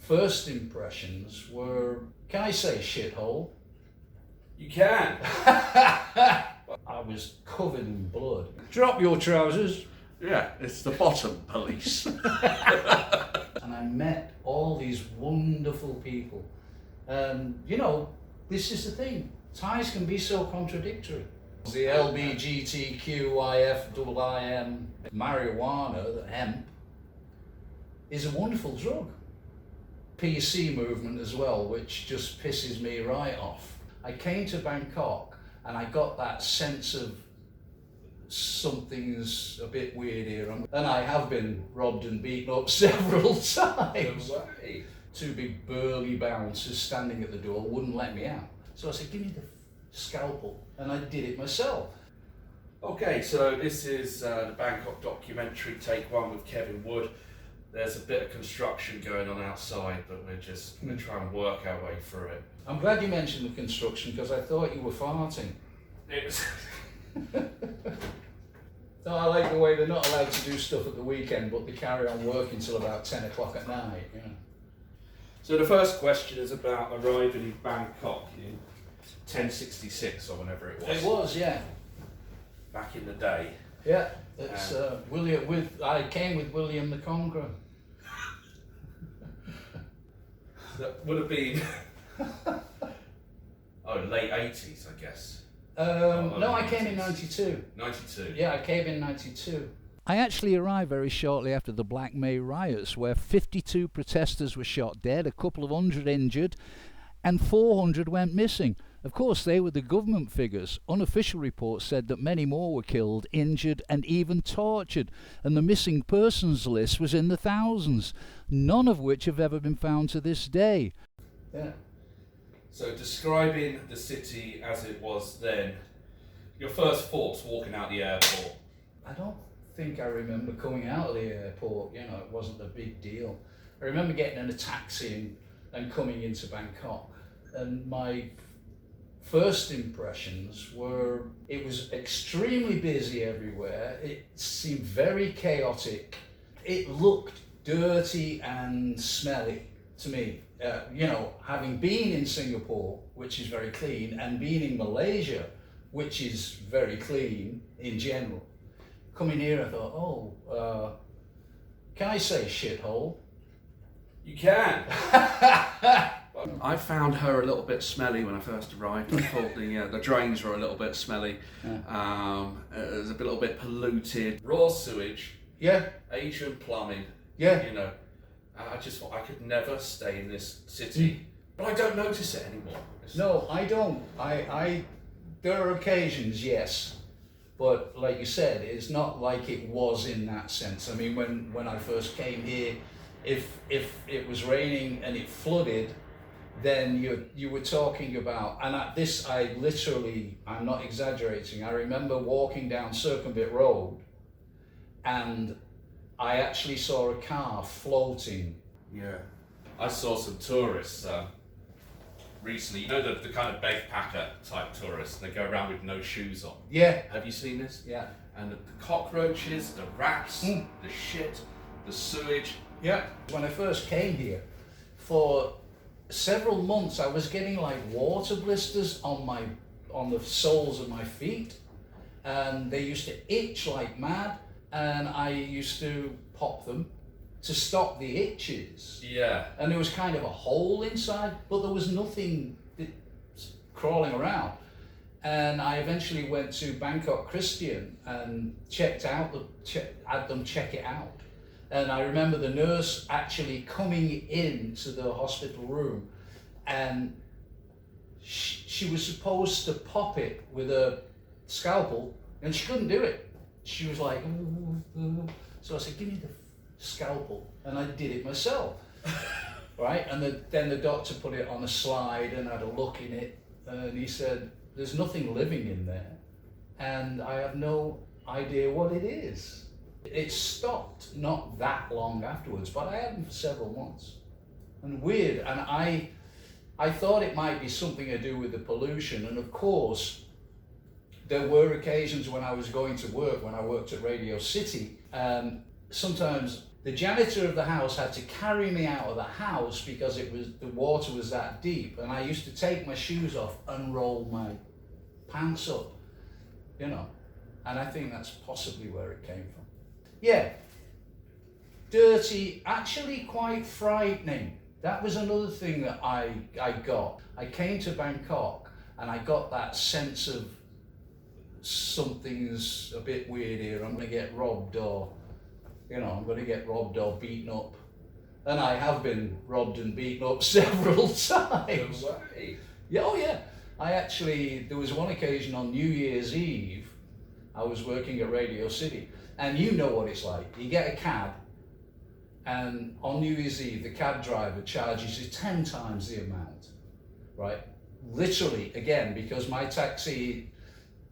first impressions were, can I say shithole? You can. I was covered in blood. Drop your trousers. Yeah, it's the bottom police. And I met all these wonderful people. You know, this is the thing. Thais can be so contradictory. The LBGTQ, IFIIM, marijuana, the hemp, is a wonderful drug. PC movement as well, which just pisses me right off. I came to Bangkok and I got that sense of something's a bit weird here. And I have been robbed and beaten up several times. No way. Two big burly bouncers standing at the door wouldn't let me out. So I said, give me the scalpel, and I did it myself. Okay, so this is the Bangkok documentary, take one with Kevin Wood. There's a bit of construction going on outside, but we're just going to try and work our way through it. I'm glad you mentioned the construction because I thought you were farting. It's No, I like the way they're not allowed to do stuff at the weekend, but they carry on working till about 10 o'clock at night. You know. So the first question is about arriving in Bangkok in 1066 or whenever it was. It was, yeah. Back in the day. Yeah, it's William. I came with William the Conqueror. That would have been late 80s, I guess. No, I came in 92. 92. Yeah, I came in 92. I actually arrived very shortly after the Black May riots, where 52 protesters were shot dead, a couple of hundred injured, and 400 went missing. Of course, they were the government figures. Unofficial reports said that many more were killed, injured, and even tortured, and the missing persons list was in the thousands, none of which have ever been found to this day. Yeah. So describing the city as it was then, your first thoughts walking out the airport? I don't think I remember coming out of the airport. You know, it wasn't a big deal. I remember getting in a taxi and coming into Bangkok, and my first impressions were it was extremely busy everywhere. It seemed very chaotic. It looked dirty and smelly to me. You know, having been in Singapore, which is very clean, and being in Malaysia, which is very clean in general, coming here I thought, can I say shithole? You can. I found her a little bit smelly when I first arrived. I thought the drains were a little bit smelly. Yeah. It was a little bit polluted. Raw sewage. Yeah. Asian plumbing. Yeah. You know, I just thought I could never stay in this city. But I don't notice it anymore. No, I don't. There are occasions, yes. But like you said, it's not like it was in that sense. I mean, when I first came here, if it was raining and it flooded, then you were talking about, and I'm not exaggerating, I remember walking down Circumbit Road and I actually saw a car floating. Yeah. I saw some tourists recently, you know, the kind of backpacker type tourists, they go around with no shoes on. Yeah. Have you seen this? Yeah. And the cockroaches, the rats, the shit, the sewage. Yeah. When I first came here, for several months I was getting like water blisters on the soles of my feet, and they used to itch like mad, and I used to pop them to stop the itches. Yeah. And there was kind of a hole inside, but there was nothing crawling around. And I eventually went to Bangkok Christian and had them check it out. And I remember the nurse actually coming into the hospital room, and she was supposed to pop it with a scalpel, and she couldn't do it. She was like, ooh. So I said, give me the scalpel, and I did it myself. Right? And then the doctor put it on a slide and had a look in it, and he said, there's nothing living in there, and I have no idea what it is. It stopped not that long afterwards, but I had them for several months. And weird, and I thought it might be something to do with the pollution, and of course, there were occasions when I was going to work, when I worked at Radio City, sometimes The janitor of the house had to carry me out of the house because the water was that deep, and I used to take my shoes off and roll my pants up, you know, and I think that's possibly where it came from. Yeah, dirty, actually quite frightening. That was another thing that I got. I came to Bangkok and I got that sense of something's a bit weird here. I'm going to get robbed, or, you know, I'm going to get robbed or beaten up. And I have been robbed and beaten up several times. Yeah, oh yeah. There was one occasion on New Year's Eve, I was working at Radio City, and you know what it's like. You get a cab, and on New Year's Eve, the cab driver charges you 10 times the amount, right? Literally, again, because my taxi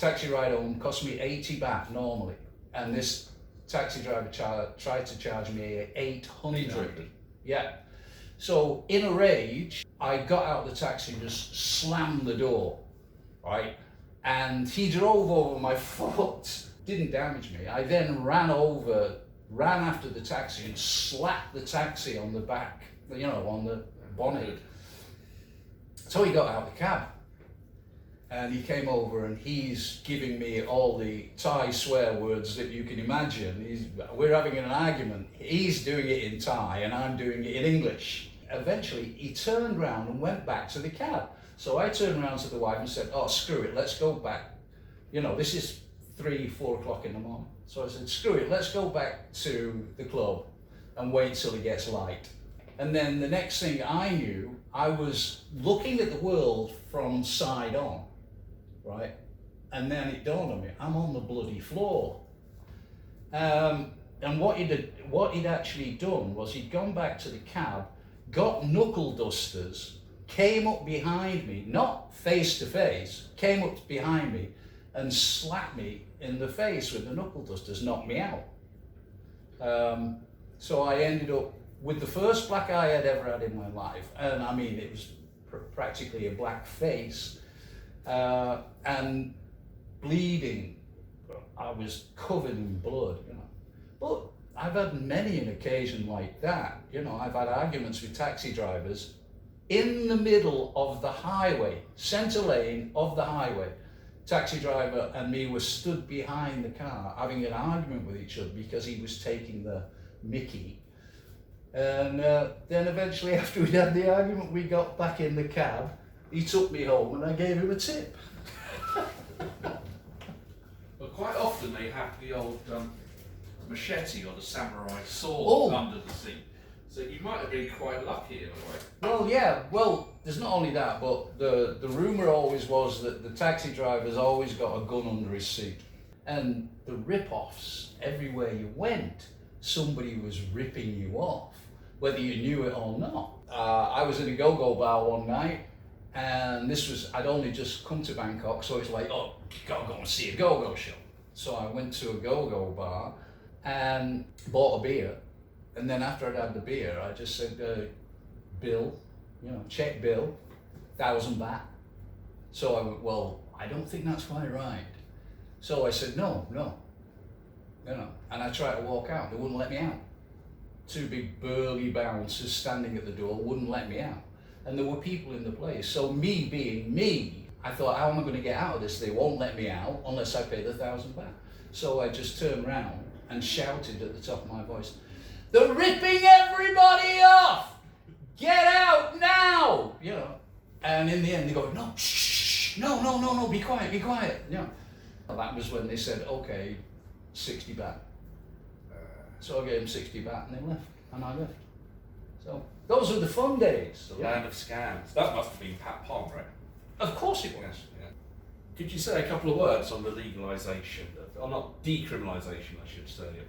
ride home cost me 80 baht normally, and this taxi driver tried to charge me 800. Yeah. So in a rage, I got out of the taxi and just slammed the door, right? And he drove over my foot, didn't damage me. I then ran after the taxi and slapped the taxi on the back, you know, on the bonnet. So he got out of the cab and he came over and he's giving me all the Thai swear words that you can imagine. We're having an argument. He's doing it in Thai and I'm doing it in English. Eventually he turned around and went back to the cab. So I turned around to the wife and said, oh, screw it, let's go back. You know, this is 3-4 o'clock in the morning. So I said, screw it, let's go back to the club and wait till it gets light. And then the next thing I knew, I was looking at the world from side on, right? And then it dawned on me, I'm on the bloody floor. And what he'd actually done was he'd gone back to the cab, got knuckle dusters, came up behind me, not face to face, came up behind me and slapped me in the face with the knuckle dusters, knocked me out. So I ended up with the first black eye I'd ever had in my life, and I mean it was practically a black face, and bleeding. I was covered in blood, you know. But I've had many an occasion like that, you know. I've had arguments with taxi drivers in the middle of the highway, centre lane of the highway. Taxi driver and me were stood behind the car having an argument with each other because he was taking the mickey. And then eventually, after we'd had the argument, we got back in the cab. He took me home and I gave him a tip. Well, quite often they have the old machete or the samurai sword under the seat. So you might have been quite lucky in a way. Well, yeah. Well, there's not only that, but the rumour always was that the taxi driver's always got a gun under his seat. And the rip-offs, everywhere you went, somebody was ripping you off, whether you knew it or not. I was in a go-go bar one night, and I'd only just come to Bangkok, so it's like, oh, gotta go and see a go-go show. So I went to a go-go bar and bought a beer. And then after I'd had the beer, I just said, bill, you know, check bill, 1,000 baht. So I went, well, I don't think that's quite right. So I said, no, you know, and I tried to walk out. They wouldn't let me out. 2 big burly bouncers standing at the door wouldn't let me out. And there were people in the place. So me being me, I thought, how am I going to get out of this? They won't let me out unless I pay the 1,000 baht. So I just turned around and shouted at the top of my voice, they're ripping everybody off! Get out now! You know. And in the end they go, no, shh, no, be quiet. You know. And that was when they said, okay, 60 baht. So I gave them 60 baht and they left, and I left. So those were the fun days. The land of scams. That must have been Pat Pong, right? Of course it was. Yeah. Could you say a couple of words on the legalisation, or not decriminalisation, I should say, of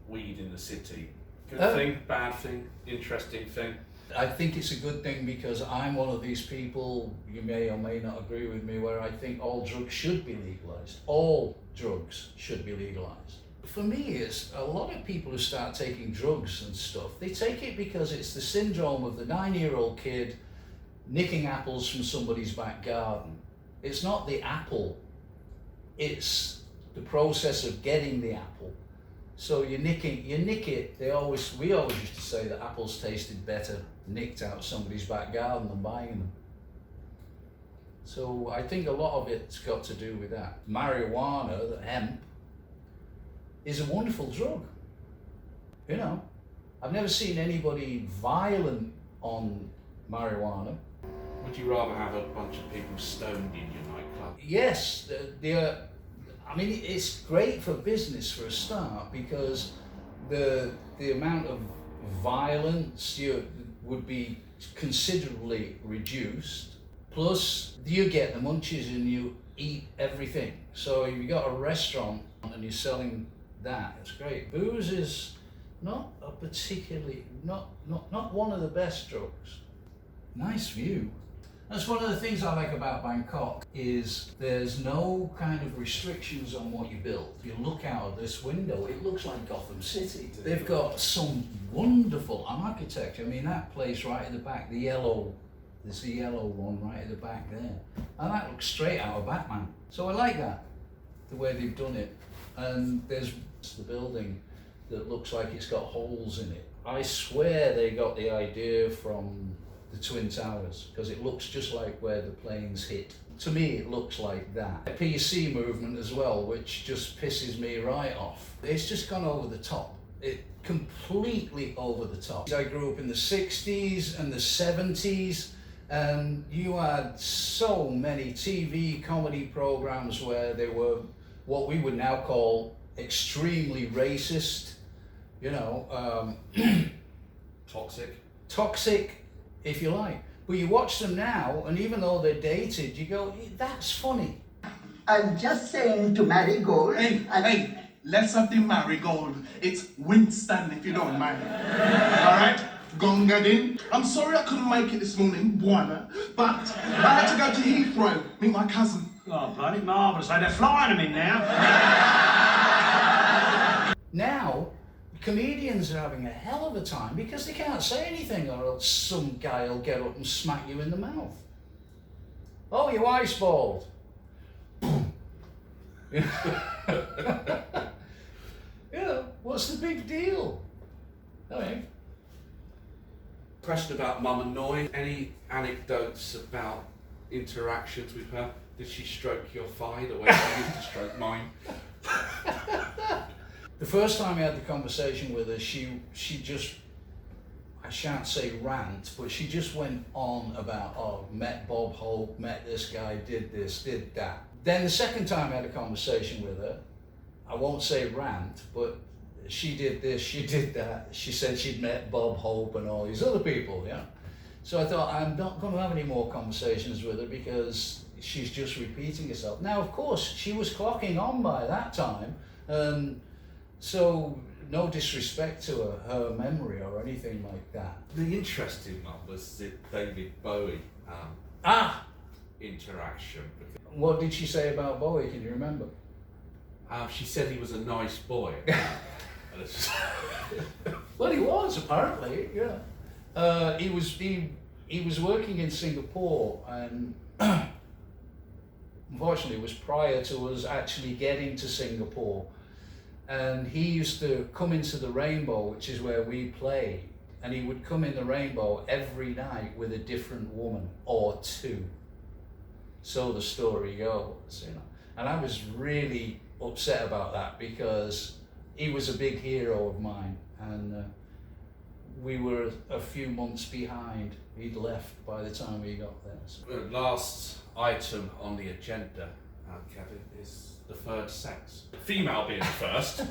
weed in the city? Good thing, bad thing, interesting thing? I think it's a good thing because I'm one of these people, you may or may not agree with me, where I think all drugs should be legalised. All drugs should be legalised. For me, it's a lot of people who start taking drugs and stuff, they take it because it's the syndrome of the 9-year-old kid nicking apples from somebody's back garden. It's not the apple, it's the process of getting the apple. So you nick it. We always used to say that apples tasted better nicked out of somebody's back garden than buying them. So I think a lot of it's got to do with that. Marijuana, the hemp, is a wonderful drug. You know, I've never seen anybody violent on marijuana. Would you rather have a bunch of people stoned in your nightclub? Yes, I mean, it's great for business for a start, because the amount of violence would be considerably reduced. Plus, you get the munchies and you eat everything. So if you got a restaurant and you're selling that, it's great. Booze is not a particularly, not one of the best drugs. Nice view. That's one of the things I like about Bangkok, is there's no kind of restrictions on what you build. You look out of this window, it looks like Gotham City. They've got some wonderful architecture. I mean, that place right at the back, there's the yellow one right at the back there. And that looks straight out of Batman. So I like that, the way they've done it. And there's the building that looks like it's got holes in it. I swear they got the idea from the Twin Towers, because it looks just like where the planes hit. To me, it looks like that. The PC movement as well, which just pisses me right off. It's just gone over the top. It completely over the top. I grew up in the 60s and the 70s, and you had so many TV comedy programs where they were what we would now call extremely racist, you know, toxic, if you like. But you watch them now, and even though they're dated, you go, that's funny. I'm just saying to Marigold. Hey, let's have the Marigold. It's Winston, if you don't mind. All right? Gongadin. I'm sorry I couldn't make it this morning, Buana, but I had to go to Heathrow, meet my cousin. Oh, bloody marvellous. They're flying them in now. Now, comedians are having a hell of a time because they can't say anything, or else some guy will get up and smack you in the mouth. Oh, your wife's bald. You know, what's the big deal? I mean, Question about Mum and Noi. Any anecdotes about interactions with her? Did she stroke your thigh the way she used to stroke mine? the first time I had the conversation with her, she just, I shan't say rant, but she just went on about, oh, met Bob Hope, met this guy, did this, did that. Then the second time I had a conversation with her, I won't say rant, but she did this, she did that. She said she'd met Bob Hope and all these other people, yeah. So I thought, I'm not going to have any more conversations with her because she's just repeating herself. Now, of course, she was clocking on by that time, so no disrespect to her memory or anything like that. The interesting one was the David Bowie interaction. What did she say about Bowie? Can you remember? She said he was a nice boy. Well, he was apparently. Yeah. He was working in Singapore, and unfortunately, it was prior to us actually getting to Singapore. And he used to come into the Rainbow, which is where we play, and he would come in the Rainbow every night with a different woman or two. So the story goes, you know. And I was really upset about that because he was a big hero of mine, and we were a few months behind. He'd left by the time we got there. So. The last item on the agenda, Kevin, is the third sex. Female being the first,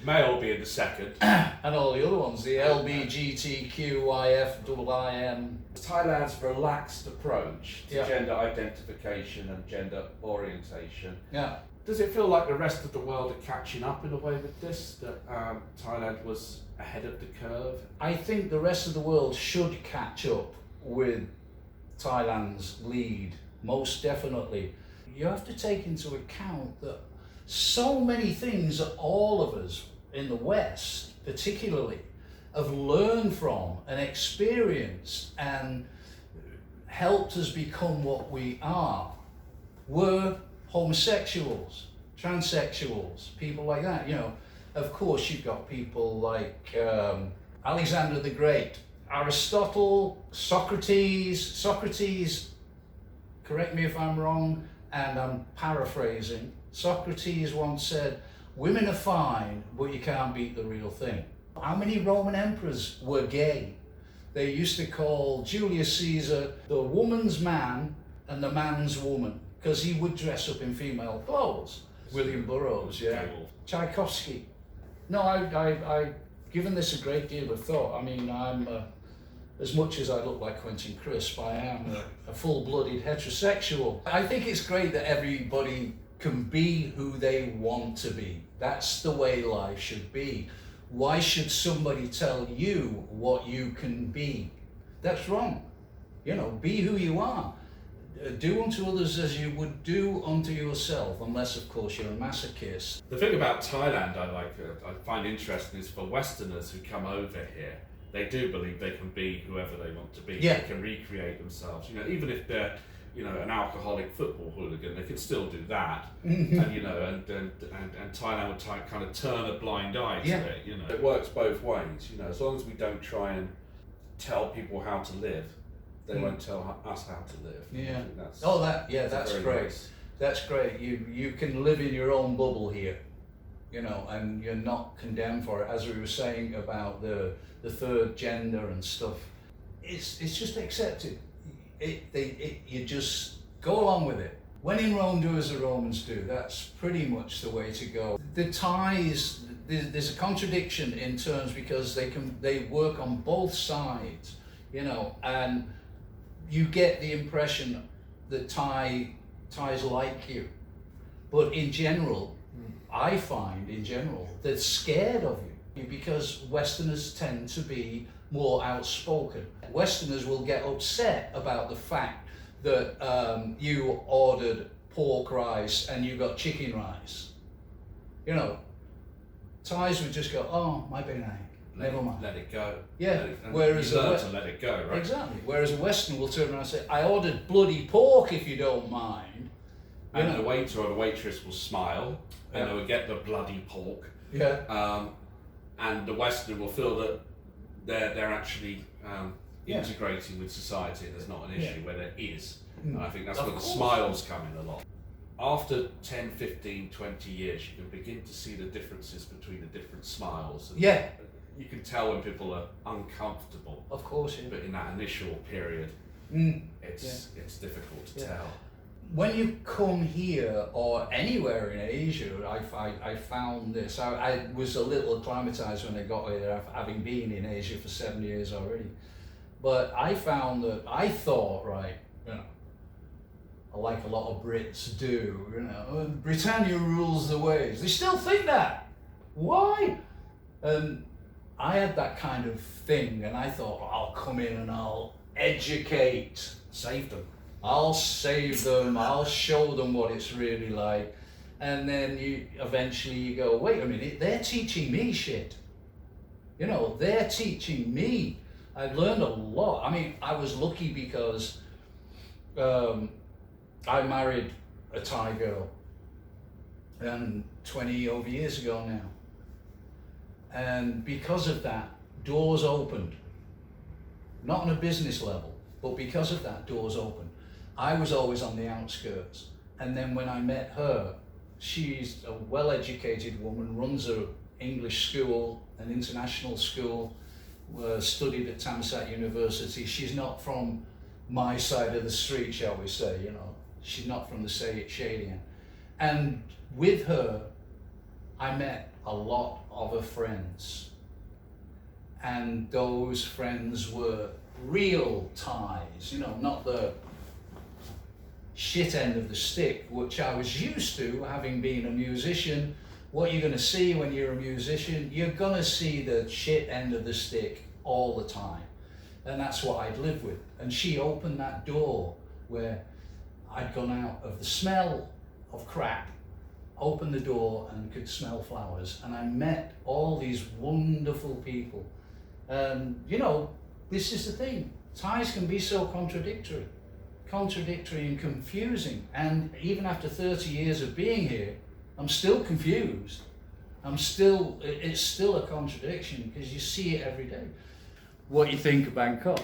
male being the second. And all the other ones, the LBGTQ, IFIIM. Thailand's relaxed approach to Yeah. gender identification and gender orientation. Yeah. Does it feel like the rest of the world are catching up in a way with this, that Thailand was ahead of the curve? I think the rest of the world should catch up with Thailand's lead, most definitely. You have to take into account that so many things that all of us in the West, particularly, have learned from and experienced and helped us become what we are, were homosexuals, transsexuals, people like that, you know. of course, you've got people like Alexander the Great, Aristotle, Socrates, correct me if I'm wrong, and I'm paraphrasing. Socrates once said, women are fine, but you can't beat the real thing. How many Roman emperors were gay? They used to call Julius Caesar the woman's man and the man's woman, because he would dress up in female clothes. William Burroughs, yeah. Tchaikovsky. No, I've given this a great deal of thought. I mean, I'm, as much as I look like Quentin Crisp, I am a full-blooded heterosexual. I think it's great that everybody can be who they want to be. That's the way life should be. Why should somebody tell you what you can be? That's wrong. You know, be who you are. Do unto others as you would do unto yourself, unless, of course, you're a masochist. The thing about Thailand I find interesting is for Westerners who come over here, they do believe they can be whoever they want to be. Yeah. They can recreate themselves. You know, even if they're, you know, an alcoholic football hooligan, they can still do that. And you know, and Thailand would kind of turn a blind eye to it. You know, it works both ways. You know, as long as we don't try and tell people how to live, they won't tell us how to live. Yeah. That's That's great. Nice. That's great. You can live in your own bubble here, you know, and you're not condemned for it. As we were saying about the third gender and stuff, it's just accepted. You just go along with it. When in Rome, do as the Romans do. That's pretty much the way to go. The ties, there's a contradiction in terms because they work on both sides, you know, and you get the impression that Thais like you, but in general, I find in general they're scared of you because Westerners tend to be more outspoken. Westerners will get upset about the fact that you ordered pork rice and you got chicken rice. You know, Thais would just go, oh, my benai. Never mind. Let it go. Yeah. Whereas you learn to let it go, right? Exactly. Whereas a Western will turn around and say, I ordered bloody pork if you don't mind. And the waiter or the waitress will smile and they will get the bloody pork. Yeah. And the Westerner will feel that they're actually integrating with society and there's not an issue where there is. And I think that's where the smiles come in a lot. After 10, 15, 20 years, you can begin to see the differences between the different smiles. And you can tell when people are uncomfortable. Of course, yeah. But in that initial period, it's difficult to tell. When you come here or anywhere in Asia, I found this. I was a little acclimatized when I got here, having been in Asia for 7 years already. But I found that I thought, right, you know, like a lot of Brits do, you know, Britannia rules the waves. They still think that. Why? And I had that kind of thing, and I thought, I'll come in and I'll educate. Save them. I'll save them, I'll show them what it's really like. And then eventually you go, wait a minute, they're teaching me shit. You know, they're teaching me. I've learned a lot. I mean, I was lucky because I married a Thai girl, and 20 over years ago now. And because of that, doors opened. Not on a business level, but because of that, doors opened. I was always on the outskirts. And then when I met her, she's a well-educated woman, runs an English school, an international school, studied at Thammasat University. She's not from my side of the street, shall we say, you know. She's not from the shady end. And with her, I met a lot of her friends. And those friends were real ties, you know, not the shit end of the stick, which I was used to, having been a musician. What you're going to see when you're a musician, you're going to see the shit end of the stick all the time. And that's what I'd live with. And she opened that door where I'd gone out of the smell of crap, opened the door and could smell flowers. And I met all these wonderful people. You know, this is the thing. Thais can be so contradictory and confusing. And even after 30 years of being here, I'm still confused. It's still a contradiction because you see it every day. What do you think of Bangkok?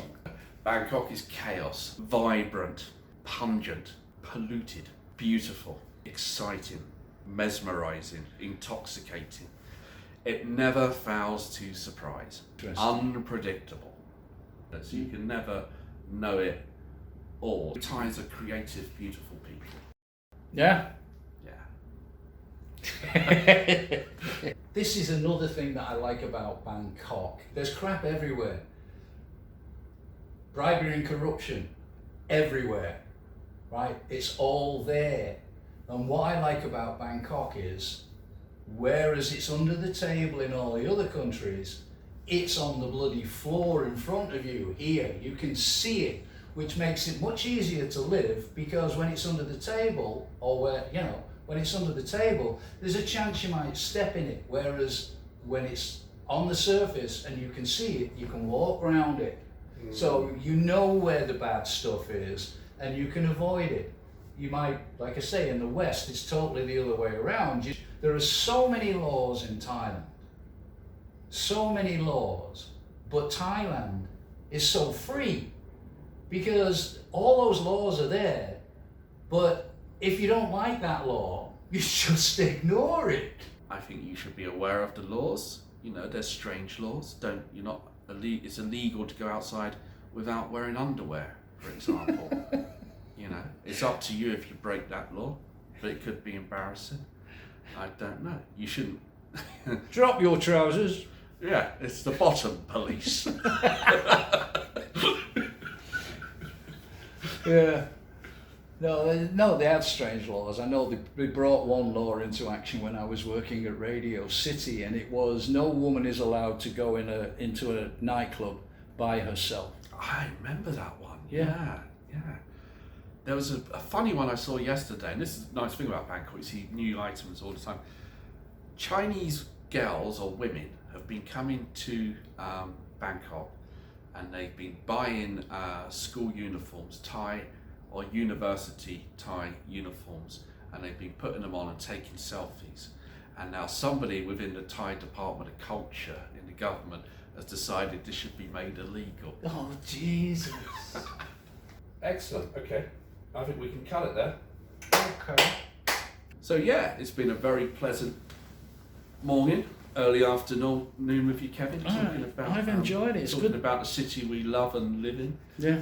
Bangkok is chaos, vibrant, pungent, polluted, beautiful, exciting, mesmerising, intoxicating. It never fails to surprise. Unpredictable. So you can never know it all. Thais are creative, beautiful people. Yeah. Yeah. This is another thing that I like about Bangkok. There's crap everywhere. Bribery and corruption everywhere, right? It's all there. And what I like about Bangkok is, whereas it's under the table in all the other countries, it's on the bloody floor in front of you here. You can see it, which makes it much easier to live, because when it's under the table, or when it's under the table, there's a chance you might step in it. Whereas when it's on the surface and you can see it, you can walk around it. So you know where the bad stuff is and you can avoid it. You might, like I say, in the West, it's totally the other way around. There are so many laws in Thailand, so many laws, but Thailand is so free because all those laws are there, but if you don't like that law, you just ignore it. I think you should be aware of the laws. You know, there's strange laws. It's illegal to go outside without wearing underwear, for example. You know, it's up to you if you break that law, but it could be embarrassing. I don't know. You shouldn't. Drop your trousers. Yeah, it's the bottom police. Yeah. No, they have strange laws. I know they brought one law into action when I was working at Radio City, and it was no woman is allowed to go into a nightclub by herself. I remember that one. Yeah. Yeah. There was a funny one I saw yesterday, and this is the nice thing about Bangkok, you see new items all the time. Chinese girls or women have been coming to Bangkok, and they've been buying school uniforms, Thai or university Thai uniforms, and they've been putting them on and taking selfies. And now somebody within the Thai Department of Culture in the government has decided this should be made illegal. Oh, Jesus. Excellent, okay. I think we can cut it there. Okay. So yeah, it's been a very pleasant morning, early afternoon with you, Kevin. Talking about, I've enjoyed it. It's talking good. about the city we love and live in. Yeah.